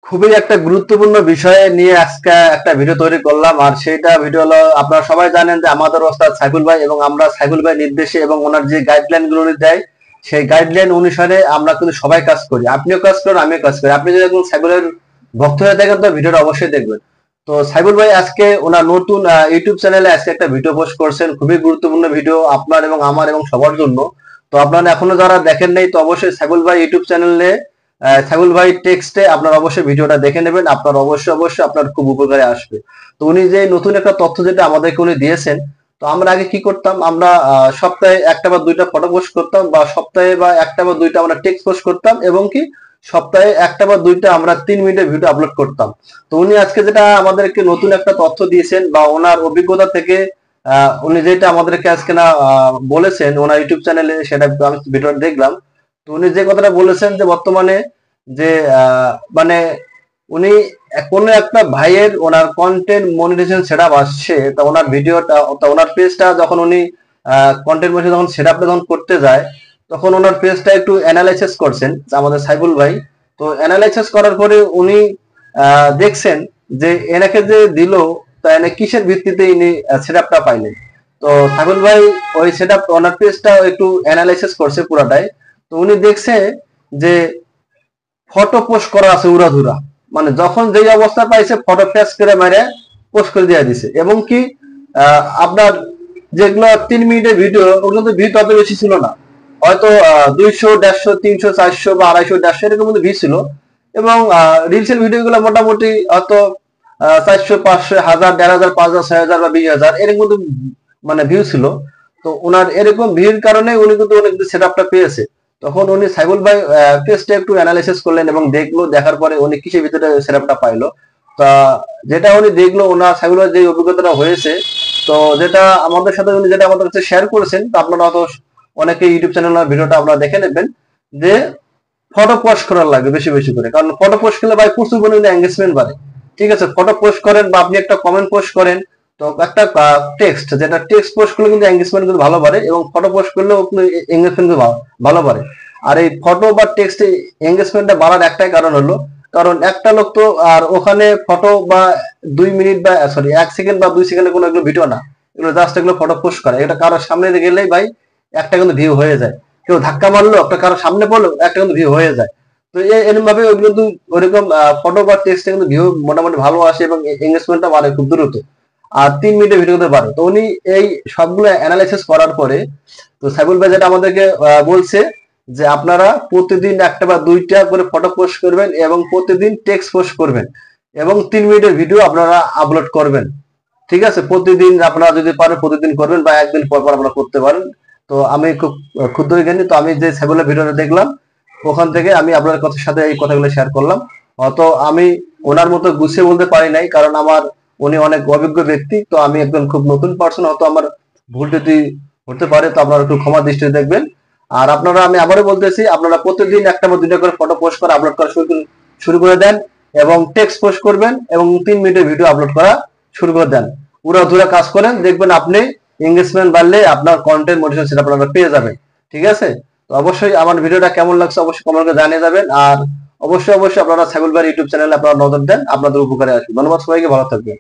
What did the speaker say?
খুবই একটা গুরুত্বপূর্ণ বিষয় নিয়ে আজকে একটা ভিডিও তৈরি করলাম। আর সেটা ভিডিও হলো, আপনারা সবাই জানেন যে আমাদের ওস্তাদ সাইফুল ভাই এবং আমরা সাইফুল ভাই নির্দেশে এবং ওনার যে গাইডলাইন গুলো দেয় সেই গাইডলাইন অনুসারে আমরা কিন্তু সবাই কাজ করি। আপনিও কাজ করেন, আমিও কাজ করি। আপনি যদি একজন সাইফুলের ভক্ত হয়ে থাকেন তো ভিডিওটা অবশ্যই দেখবেন। তো সাইফুল ভাই আজকে ওনার নতুন ইউটিউব চ্যানেলে আজকে একটা ভিডিও পোস্ট করছেন, খুবই গুরুত্বপূর্ণ ভিডিও আপনার এবং আমার এবং সবার জন্য। তো আপনারা এখনো যারা দেখেন নাই তো অবশ্যই সাইফুল ভাই ইউটিউব চ্যানেলে সাইফুল ভাই টেক্সটে আপনার অবশ্যই ভিডিওটা দেখে নেবেন, আপনার অবশ্যই আপনার খুব উপকারে আসবে। তো উনি যে নতুন একটা তথ্য যেটা আমাদেরকে উনি দিয়েছেন, তো আমরা আগে কি করতাম, আমরা সপ্তাহে একটা বা দুইটা ফটো পোস্ট করতাম, বা সপ্তাহে বা একটা বা দুইটা আমরা টেক্সট পোস্ট করতাম, এবং কি সপ্তাহে একটা বা দুইটা আমরা 3 মিনিটের ভিডিও আপলোড করতাম। তো উনি আজকে যেটা আমাদেরকে নতুন একটা তথ্য দিয়েছেন বা ওনার অভিজ্ঞতা থেকে উনি যেটা আমাদেরকে আজকে না বলেছেন ওনার ইউটিউব চ্যানেলে, সেটা আমি ভিডিওটা দেখলাম। তো উনি যে কথাটা বলেছেন যে বর্তমানে যে মানে উনি কোন একটা ভাইয়ের ওনার কন্টেন্ট মনিটাইজেশন সেটআপ আসছে, তা ওনার ভিডিওটা ওনার পেজটা যখন উনি কন্টেন্ট মনিটাইজেশন যখন সেটআপটা যখন করতে যায়, তখন ওনার পেজটা একটু অ্যানালাইসিস করছেন আমাদের সাইফুল ভাই। তো অ্যানালাইসিস করার পরে উনি দেখছেন যে এনাকে যে দিল, তা এনে কিসের ভিত্তিতে ইনি সেটআপটা পাইলেন। তো সাইফুল ভাই ওই সেটআপ ওনার পেজটা একটু অ্যানালাইসিস করছে পুরাটাই। তো উনি দেখছে যে ফটো পোস্ট করা আছে উড়াধুরা, মানে যখন যেই অবস্থা পাইছে ফটো ফেস করে মেরে পোস্ট করে দিয়ে দিছে। এবং কি আপনার যেগুলো 3 মিনিটের ভিডিও, ওগুলো তো ভিউ তত বেশি ছিল না, হয়তো 200, 150, 300, 400 বা 250, 150 এরকম কিন্তু ভিউ ছিল। এবং রিলসের ভিডিও গুলো মোটামুটি হয়তো 400, 500, 1000, 1500, 5000, 6000 বা 20000 এরকম কিন্তু মানে ভিউ ছিল। তো ওনার এরকম ভিউর কারণে উনি কিন্তু অনেক সেটআপটা পেয়েছে। তখন উনি সাইফুল ভাই পেজটা একটু অ্যানালাইসিস করলেন এবং দেখলো, দেখার পরে উনি কিসের ভিতরে সেটআপটা পাইলো। তা যেটা উনি দেখলো ওনার সাইফুল ভাই যে অভিজ্ঞতাটা হয়েছে, তো যেটা আমাদের সাথে উনি যেটা আমাদের কাছে শেয়ার করেছেন, তো আপনারা হয়তো অনেকে ইউটিউব চ্যানেলের ভিডিওটা আপনারা দেখে নেবেন যে ফটো পোস্ট করার লাগে বেশি বেশি করে, কারণ ফটো পোস্ট করলে ভাই প্রচুর পরিমাণে এঙ্গেজমেন্ট বাড়ে। ঠিক আছে, ফটো পোস্ট করেন বা আপনি একটা কমেন্ট পোস্ট করেন, তো একটা টেক্সট, যেটা টেক্সট পোস্ট করলে কিন্তু এঙ্গেজমেন্ট কিন্তু ভালো বাড়ে, এবং ফটো পোস্ট করলেও এঙ্গেজমেন্ট ভালো বাড়ে। আর এই ফটো বা টেক্সটে এঙ্গেজমেন্টটা বাড়ার একটাই কারণ হলো, কারণ একটা লোক তো আর ওখানে ফটো বা 2 মিনিট বা সরি 1 সেকেন্ড বা 2 সেকেন্ডের কোনো এগুলো ভিডিও না, এগুলো জাস্ট এগুলো ফটো পোস্ট করে। এটা কারোর সামনে গেলেই ভাই একটা কিন্তু ভিউ হয়ে যায়। কেউ ধাক্কা মারলো, একটা কারোর সামনে পড়লো, একটা কিন্তু ভিউ হয়ে যায়। তো এরকম ভাবে ওইগুলো কিন্তু ওরকম ফটো বা টেক্সটে কিন্তু ভিউ মোটামুটি ভালো আসে এবং এঙ্গেজমেন্টটা বাড়ে খুব দ্রুত। আর 3 মিনিটের ভিডিওতে বাড়ে। তো উনি এই সবগুলো অ্যানালাইসিস করার পরে, তো সাইফুল ভাই যেটা আমাদেরকে বলছে যে আপনারা প্রতিদিন একটা বা দুইটা করে ফটো পোস্ট করবেন এবং প্রতিদিন টেক্সট পোস্ট করবেন এবং 3 মিনিটের ভিডিও আপনারা আপলোড করবেন। ঠিক আছে, প্রতিদিন আপনারা যদি পারেন প্রতিদিন করবেন বা একদিন পর পর আপনারা করতে পারেন। তো আমি খুব ক্ষুদ্র জ্ঞানী, তো আমি যে সাইফুলের ভিডিওটা দেখলাম ওখান থেকে আমি আপনার কথার সাথে এই কথাগুলো শেয়ার করলাম। হয়তো আমি ওনার মতো গুছিয়ে বলতে পারি নাই, কারণ আমার উনি অনেক অভিজ্ঞ ব্যক্তি, তো আমি একজন খুব নতুন পার্সন, হয়তো আমার ভুল ত্রুটি হতে পারে, তো আপনারা একটু ক্ষমা দৃষ্টিতে দেখবেন। আর আপনারা, আমি আবারও বলতেছি, আপনারা প্রতিদিন একটা বা দুইটা করে ফটো পোস্ট করা আপলোড করা শুরু করে দেন এবং টেক্সট পোস্ট করবেন এবং 3 মিনিটের ভিডিও আপলোড করা শুরু করে দেন। উড়াধুরা কাজ করেন, দেখবেন আপনি এঙ্গেজমেন্ট বাড়লে আপনার কন্টেন্ট মোটিভেশন সেটা আপনারা পেয়ে যাবেন। ঠিক আছে, তো অবশ্যই আমার ভিডিওটা কেমন লাগছে অবশ্যই কমেন্ট করে জানিয়ে যাবেন। আর অবশ্যই আপনারা সাইফুল ভাই ইউটিউব চ্যানেলে আপনারা নজর দেন, আপনাদের উপকারে আসবে। ধন্যবাদ সবাইকে, ভালো থাকবেন।